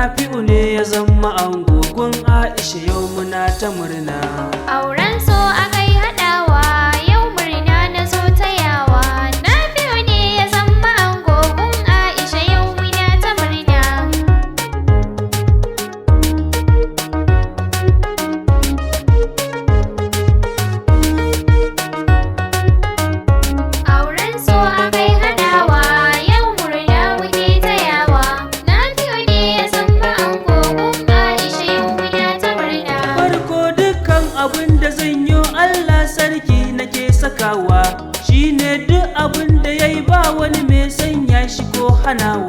Nafi'u ne ya zama ango gun Aisha yau muna ta murna. Auren so akai haɗawa yau murna na zo tayawa. Nafi'u ne ya zama ango gun Aisha yau muna ta murna. Auren so akai haɗawa yau murna muke tayawa. Nafi'u ne ya zama ango gun Aisha yau muna ta murna. Farko dukkan abin da zan yi Allah sarki nake sakawa, shine duk abin da yayi ba wani mai sanya shi ko hanawa.